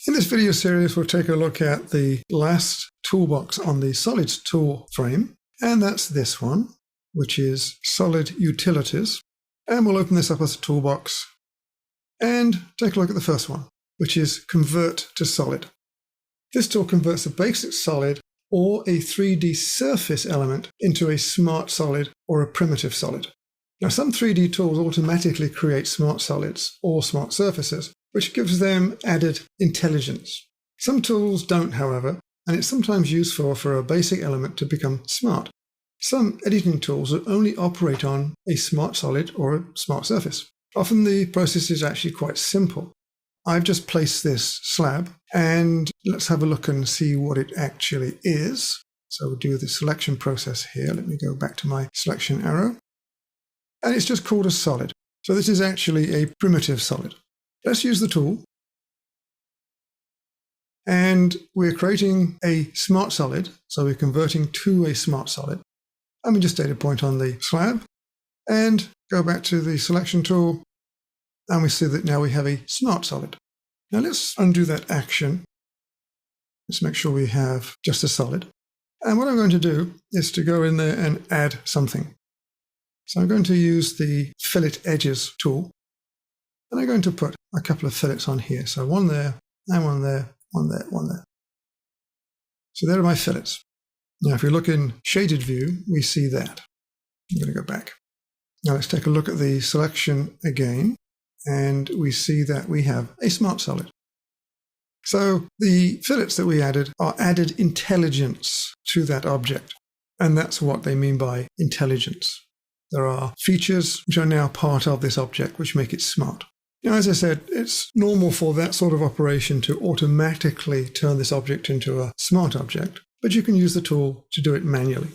In this video series, we'll take a look at the last toolbox on the Solids tool frame, and that's this one, which is Solid Utilities. And we'll open this up as a toolbox and take a look at the first one, which is Convert to Solid. This tool converts a basic solid or a 3D surface element into a smart solid or a primitive solid. Now, some 3D tools automatically create smart solids or smart surfaces, which gives them added intelligence. Some tools don't, however, and it's sometimes useful for a basic element to become smart. Some editing tools will only operate on a smart solid or a smart surface. Often the process is actually quite simple. I've just placed this slab, and let's have a look and see what it actually is. So we'll do the selection process here. Let me go back to my selection arrow. And it's just called a solid. So this is actually a primitive solid. Let's use the tool. And we're creating a smart solid. So we're converting to a smart solid. And we just data point on the slab and go back to the selection tool. And we see that now we have a smart solid. Now let's undo that action. Let's make sure we have just a solid. And what I'm going to do is to go in there and add something. So I'm going to use the Fillet Edges tool. And I'm going to put a couple of fillets on here. So one there, and one there, one there, one there. So there are my fillets. Now if we look in shaded view, we see that. I'm going to go back. Now let's take a look at the selection again. And we see that we have a smart solid. So the fillets that we added are added intelligence to that object. And that's what they mean by intelligence. There are features which are now part of this object which make it smart. Now, as I said, it's normal for that sort of operation to automatically turn this object into a smart object, but you can use the tool to do it manually.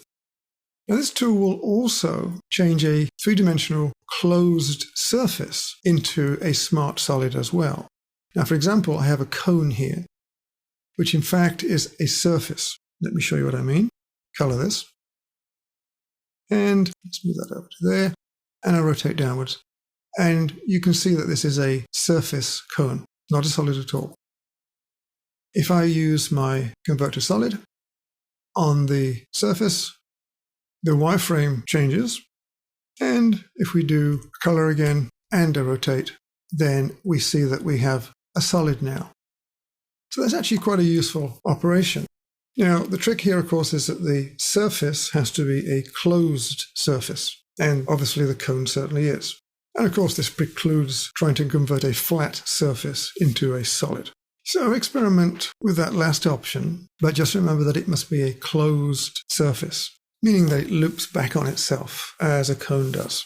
Now, this tool will also change a three-dimensional closed surface into a smart solid as well. Now, for example, I have a cone here, which in fact is a surface. Let me show you what I mean. Color this. And let's move that over to there. And I rotate downwards. And you can see that this is a surface cone, not a solid at all. If I use my Convert to Solid on the surface, the wireframe changes. And if we do color again and a rotate, then we see that we have a solid now. So that's actually quite a useful operation. Now, the trick here, of course, is that the surface has to be a closed surface. And obviously the cone certainly is. And of course, this precludes trying to convert a flat surface into a solid. So experiment with that last option, but just remember that it must be a closed surface, meaning that it loops back on itself as a cone does.